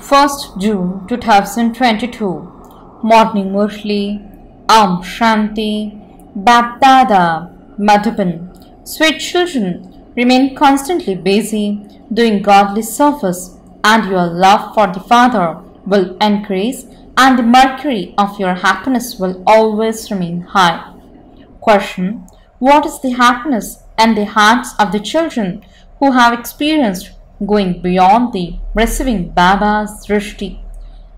1st June 2022. Morning Murli. Shanti. BapDada. Madhuban. Sweet children, remain constantly busy doing godly service, and your love for the Father will increase, and the mercury of your happiness will always remain high. Question: what is the happiness in the hearts of the children who have experienced going beyond the receiving Baba's drishti?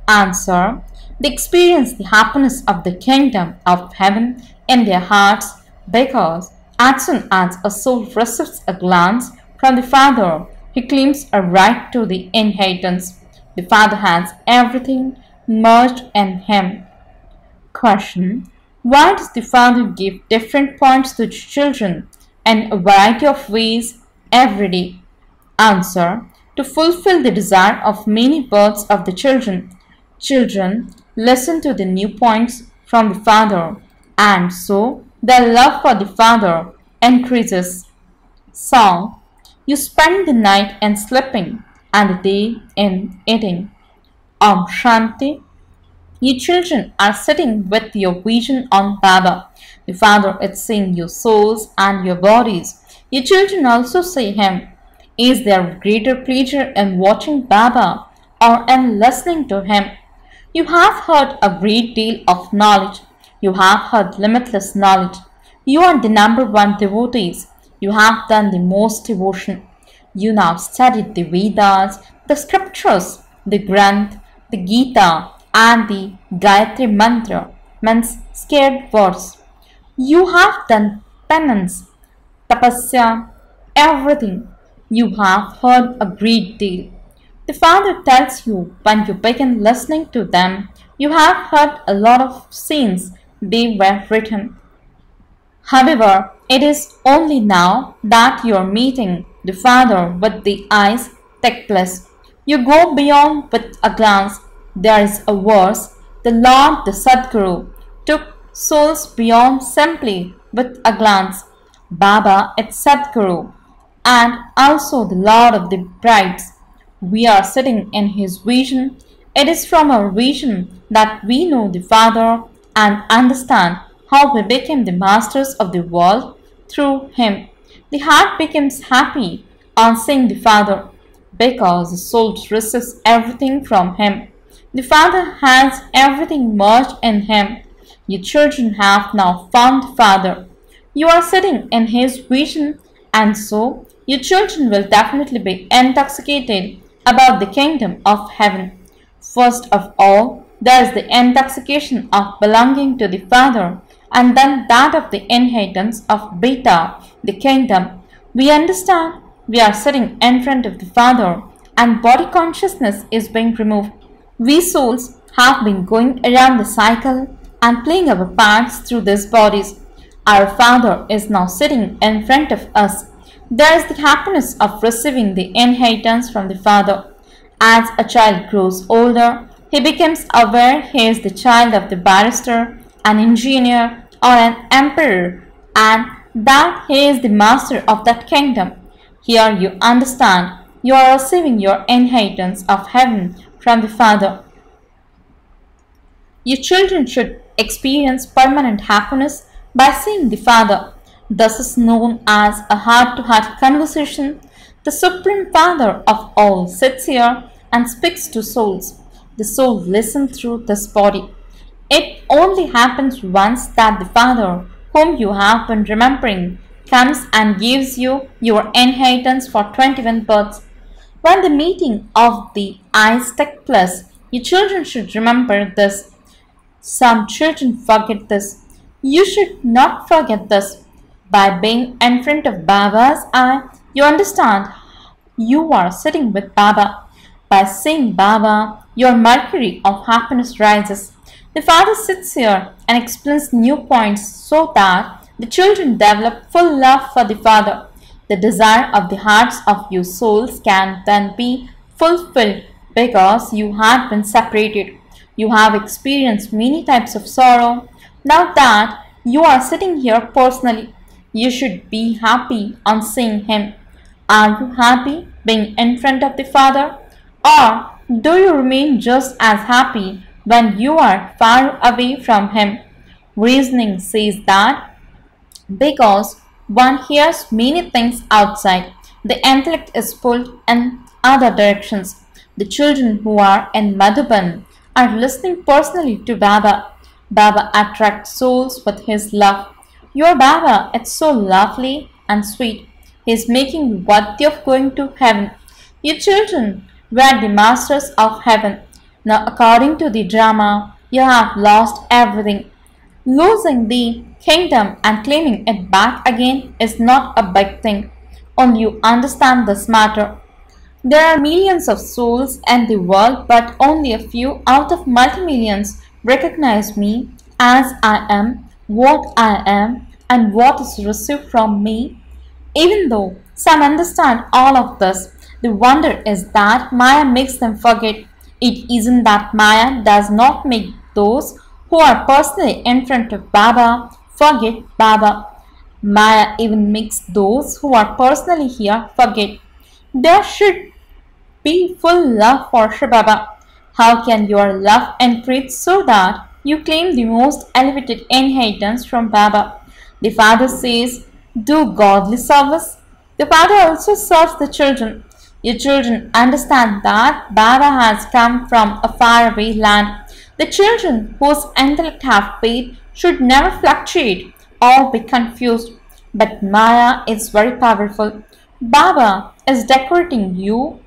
Answer: they experience the happiness of the kingdom of heaven in their hearts, because as soon as a soul receives a glance from the Father, he claims a right to the inheritance. The Father has everything merged in him. Question: why does the Father give different points to children in a variety of ways every day? Answer: to fulfill the desire of many births of the children. Children listen to the new points from the Father, and so their love for the Father increases. Song: you spend the night in sleeping and the day in eating. Shanti. You children are sitting with your vision on Baba. The Father is seeing your souls and your bodies. You children also see him. Is there greater pleasure in watching Baba or in listening to him? You have heard a great deal of knowledge. You have heard limitless knowledge. You are the #1 devotees. You have done the most devotion. You now studied the Vedas, the scriptures, the Granth, the Gita, and the Gayatri Mantra, means scared words. You have done penance, tapasya, everything. You have heard a great deal. The Father tells you when you begin listening to them, you have heard a lot of scenes they were written. However, it is only now that you are meeting the Father with the eyes techless. You go beyond with a glance. There is a verse: the Lord, the Sadguru, took souls beyond simply with a glance. Baba is Sadguru and also the Lord of the brides. We are sitting in his vision. It is from our vision that we know the Father and understand how we became the masters of the world through him. The heart becomes happy on seeing the Father, because the soul receives everything from him. The Father has everything merged in him. You children have now found the Father. You are sitting in his vision, and so you children will definitely be intoxicated about the kingdom of heaven. First of all, there is the intoxication of belonging to the Father, and then that of the inheritance of Beta, the kingdom. We understand we are sitting in front of the Father, and body consciousness is being removed. We souls have been going around the cycle and playing our parts through these bodies. Our Father is now sitting in front of us. There is the happiness of receiving the inheritance from the Father. As a child grows older, he becomes aware he is the child of the barrister, an engineer, or an emperor, and that he is the master of that kingdom. Here you understand you are receiving your inheritance of heaven from the Father. You children should experience permanent happiness by seeing the Father. This is known as a heart-to-heart conversation. The Supreme Father of all sits here and speaks to souls. The soul listens through this body. It only happens once that the Father, whom you have been remembering, comes and gives you your inheritance for 21 births. When the meeting of the eyes takes place, you children should remember this. Some children forget this. You should not forget this. By being in front of Baba's eye, you understand you are sitting with Baba. By seeing Baba, your mercury of happiness rises. The Father sits here and explains new points so that the children develop full love for the Father. The desire of the hearts of your souls can then be fulfilled, because you had been separated. You have experienced many types of sorrow. Now that you are sitting here personally, you should be happy on seeing him. Are you happy being in front of the Father? Or Do you remain just as happy when you are far away from him? Reasoning says that because one hears many things outside, the intellect is pulled in other directions. The children who are in Madhuban are listening personally to Baba. Baba attracts souls with his love. Your Baba is so lovely and sweet. He is making you worthy of going to heaven. You children were the masters of heaven. Now, according to the drama, you have lost everything. Losing the kingdom and claiming it back again is not a big thing. Only you understand this matter. There are millions of souls in the world, but only a few out of multi-millions recognize me as I am, what I am, and what is received from me. Even though some understand all of this, the wonder is that Maya makes them forget. It isn't that Maya does not make those who are personally in front of Baba forget Baba. Maya even makes those who are personally here forget. There should be full love for shivbaba. How can your love increase so that you claim the most elevated inheritance from Baba? The father says, do godly service. The father also serves the children. Your children understand that Baba has come from a faraway land. The children whose intellect have faith should never fluctuate or be confused. But Maya is very powerful. Baba is decorating you.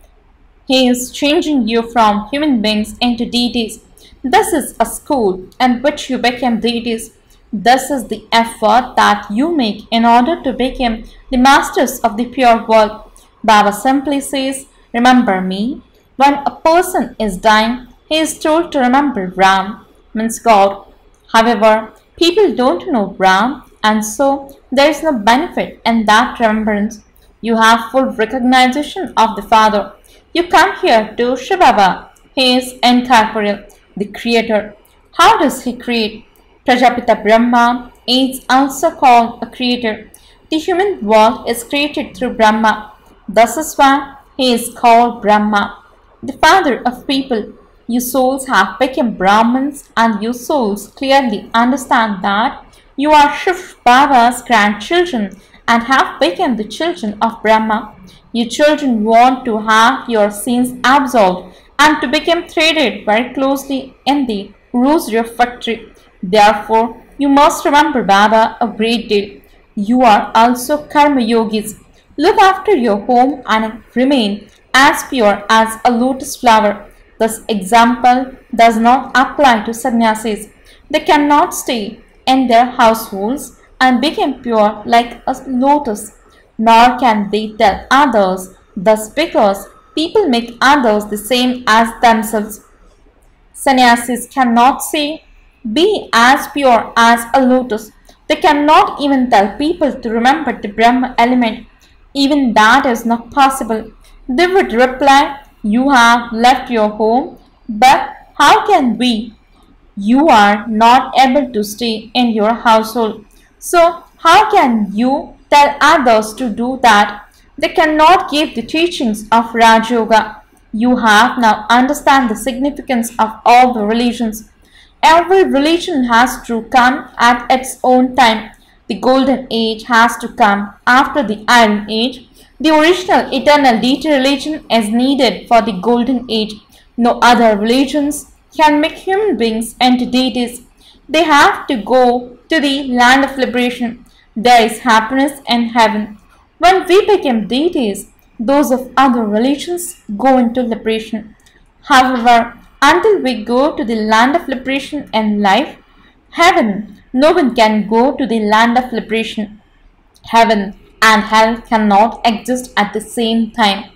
He is changing you from human beings into deities. This is a school in which you become deities. This is the effort that you make in order to become the masters of the pure world. Baba simply says, remember me. When a person is dying, he is told to remember Ram, means God. However, people don't know Ram, and so there is no benefit in that remembrance. You have full recognition of the Father. You come here to shivbaba. He is incorporeal, the creator. How does he create? Prajapita Brahma is also called a creator. The human world is created through Brahma. This is why he is called Brahma, the father of people. You souls have become Brahmins, and you souls clearly understand that you are Shivbaba's grandchildren and have become the children of Brahma. You children want to have your sins absolved and to become threaded very closely in the rosary of victory. Therefore, you must remember Baba a great deal. You are also karma yogis. Look after your home and remain as pure as a lotus flower. This example does not apply to sannyasis. They cannot stay in their households and become pure like a lotus, nor can they tell others thus, because people make others the same as themselves. Sannyasis cannot say, be as pure as a lotus. They cannot even tell people to remember the Brahma element. Even that is not possible. They would reply, you have left your home, but how can we? You are not able to stay in your household. So how can you tell others to do that? They cannot give the teachings of Raj Yoga. You have now understand the significance of all the religions. Every religion has to come at its own time. The golden age has to come after the iron age. The original eternal deity religion is needed for the golden age. No other religions can make human beings into deities. They have to go to the land of liberation. There is happiness in heaven. When we become deities, those of other religions go into liberation. However, until we go to the land of liberation in life, heaven, no one can go to the land of liberation. Heaven and hell cannot exist at the same time.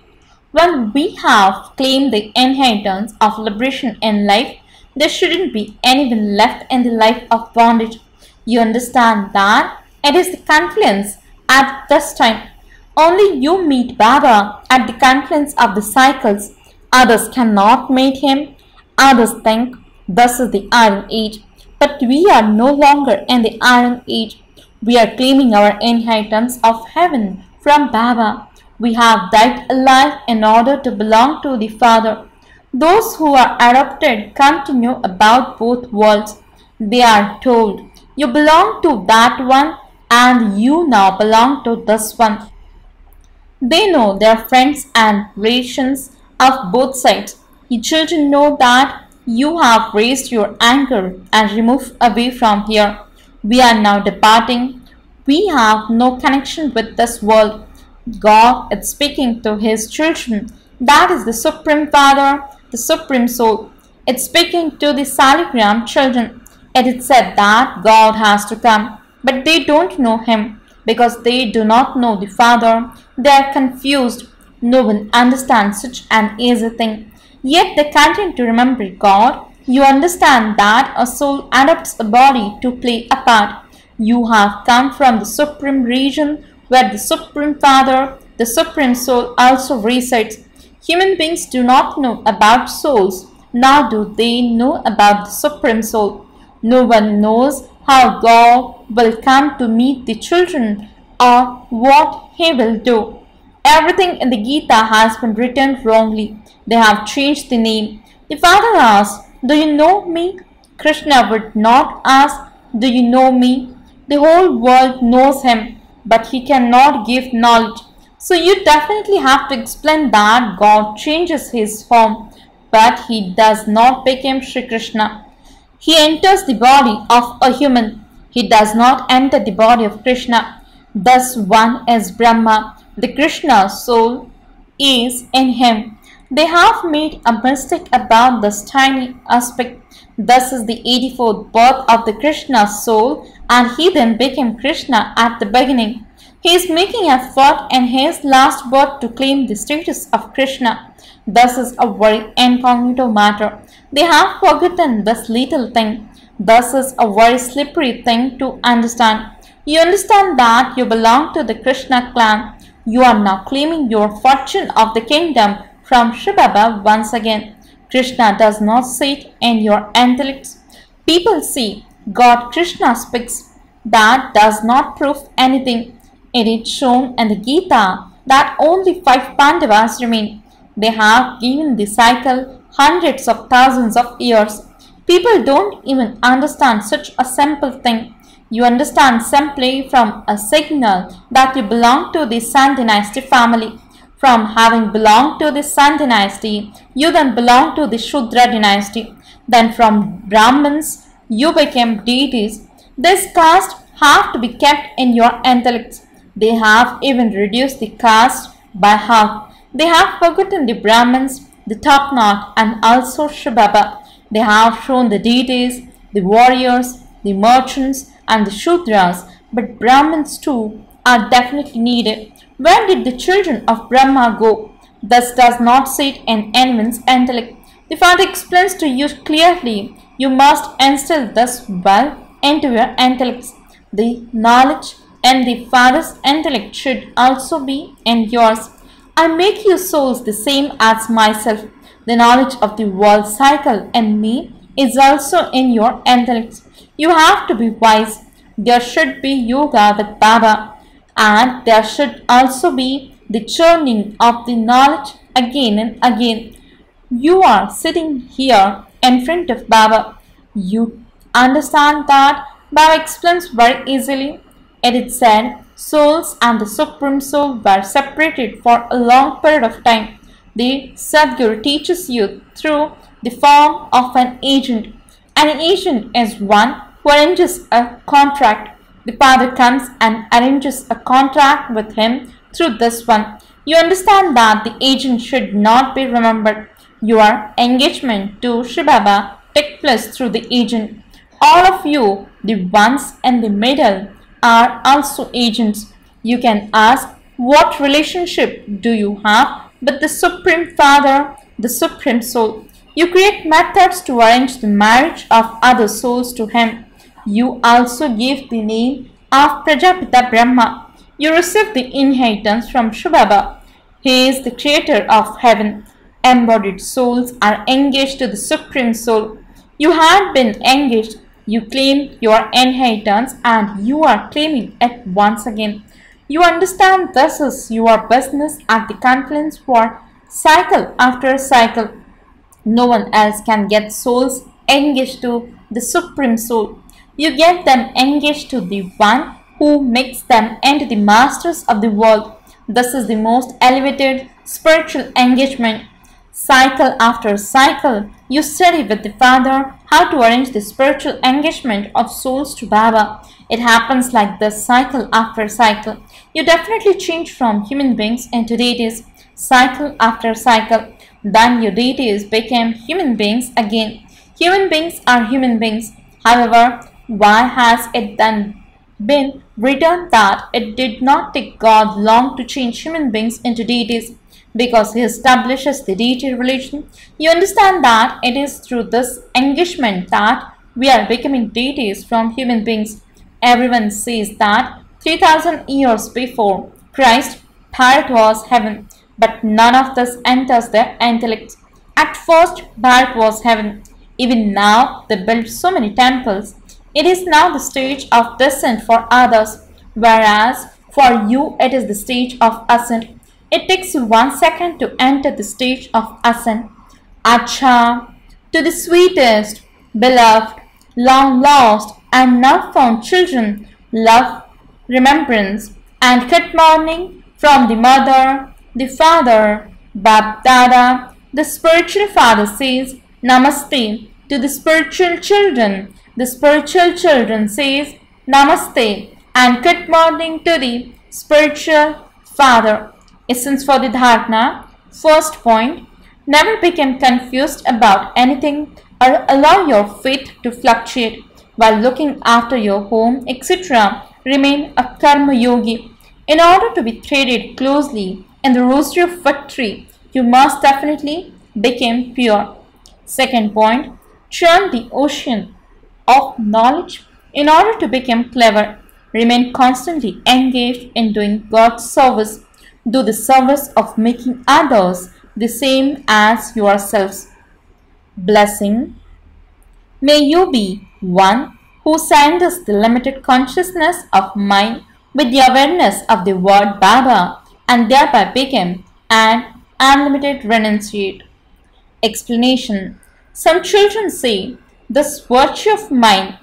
When we have claimed the inheritance of liberation in life, there shouldn't be anyone left in the life of bondage. You understand that it is the confluence at this time. Only you meet Baba at the confluence of the cycles. Others cannot meet him. Others think this is the Iron Age. But we are no longer in the Iron Age. We are claiming our inheritance of heaven from Baba. We have died alive in order to belong to the Father. Those who are adopted come to know about both worlds. They are told, you belong to that one and you now belong to this one. They know their friends and relations of both sides. You children know that you have raised your anchor and removed away from here. We are now departing. We have no connection with this world. God is speaking to His children. That is the Supreme Father, the Supreme Soul. It's speaking to the Saligram children. It is said that God has to come, but they don't know Him because they do not know the Father. They are confused. No one understands such an easy thing. Yet they continue to remember God. You understand that a soul adopts a body to play a part. You have come from the Supreme region where the Supreme Father, the Supreme Soul also resides. Human beings do not know about souls, nor do they know about the Supreme Soul. No one knows how God will come to meet the children or what He will do. Everything in the Gita has been written wrongly. They have changed the name. The Father asks, do you know me? Krishna would not ask, do you know me? The whole world knows Him, but He cannot give knowledge. So you definitely have to explain that God changes His form, but He does not become Sri Krishna. He enters the body of a human. He does not enter the body of Krishna. Thus one is Brahma. The Krishna soul is in him. They have made a mistake about this tiny aspect. Thus is the 84th birth of the Krishna soul, and he then became Krishna at the beginning. He is making effort in his last birth to claim the status of Krishna. This is a very incognito matter. They have forgotten this little thing. This is a very slippery thing to understand. You understand that you belong to the Krishna clan. You are now claiming your fortune of the kingdom from shivbaba once again. Krishna does not sit in your intellects. People see God Krishna speaks. That does not prove anything. It is shown in the Gita that only 5 Pandavas remain. They have given the cycle hundreds of thousands of years. People don't even understand such a simple thing. You understand simply from a signal that you belong to the Sun dynasty family. From having belonged to the Sun dynasty, you then belong to the Shudra dynasty. Then from Brahmins, you became deities. This caste have to be kept in your intellects. They have even reduced the caste by half. They have forgotten the Brahmins, the top knot, and also shivbaba. They have shown the deities, the warriors, the merchants, and the Shudras, but Brahmins too are definitely needed. Where did the children of Brahma go? This does not sit in anyone's intellect. The Father explains to you clearly. You must instill this well into your intellects. The knowledge in the Father's intellect should also be in yours. I make you souls the same as myself. The knowledge of the world cycle in me is also in your intellects. You have to be wise. There should be yoga with Baba, and there should also be the churning of the knowledge again and again. You are sitting here in front of Baba. You understand that Baba explains very easily. It is said souls and the Supreme Soul were separated for a long period of time. The Sadguru teaches you through the form of an agent. An agent is one who arranges a contract. The Father comes and arranges a contract with him through this one. You understand that the agent should not be remembered. Your engagement to shivbaba takes place through the agent. All of you, the ones in the middle, are also agents. You can ask, what relationship do you have with the Supreme Father, the Supreme Soul? You create methods to arrange the marriage of other souls to him. You also give the name of Prajapita Brahma. You receive the inheritance from shivbaba. He is the creator of heaven. Embodied souls are engaged to the Supreme Soul. You had been engaged. You claimed your inheritance and you are claiming it once again. You understand this is your business at the confluence for cycle after cycle. No one else can get souls engaged to the Supreme Soul. You get them engaged to the one who makes them into the masters of the world. This is the most elevated spiritual engagement. Cycle after cycle, you study with the Father how to arrange the spiritual engagement of souls to Baba. It happens like this cycle after cycle. You definitely change from human beings into deities, cycle after cycle. Then your deities became human beings again. Human beings are human beings. However, why has it then been written that it did not take God long to change human beings into deities? Because he establishes the deity religion, you understand that it is through this engagement that we are becoming deities from human beings. Everyone says that 3000 years before Christ, Bharat was heaven, but none of this enters their intellect. At first, Bharat was heaven. Even now, they build so many temples. It is now the stage of descent for others, whereas for you it is the stage of ascent. It takes you 1 second to enter the stage of ascent. Acha, to the sweetest, beloved, long lost and now found children, love, remembrance, and good morning from the mother, the father, BapDada. The spiritual father says Namaste to the spiritual children. The spiritual children says Namaste and good morning to the spiritual father. Essence for the dharana. First point, never become confused about anything or allow your faith to fluctuate while looking after your home, etc. Remain a karma yogi. In order to be threaded closely in the rosary of victory, you must definitely become pure. Second point, churn the ocean of knowledge in order to become clever. Remain constantly engaged in doing God's service. Do the service of making others the same as yourselves. Blessing. May you be one who surrenders the limited consciousness of mind with the awareness of the word Baba and thereby become an unlimited renunciate. Explanation. Some children say, this virtue of mind,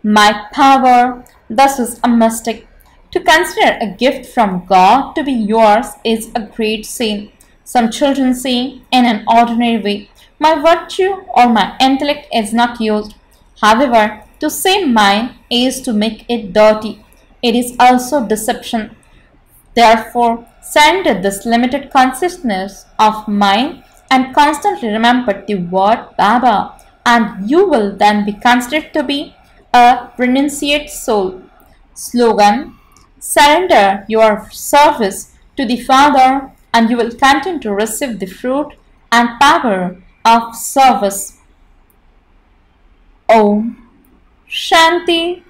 my power, thus is a mistake. To consider a gift from God to be yours is a great sin. Some children say in an ordinary way, my virtue or my intellect is not used. However, to say mine is to make it dirty. It is also deception. Therefore, surrender this limited consciousness of mind and constantly remember the word Baba, and you will then be considered to be a renunciate soul. Slogan. Surrender your service to the Father and you will continue to receive the fruit and power of service. Om Shanti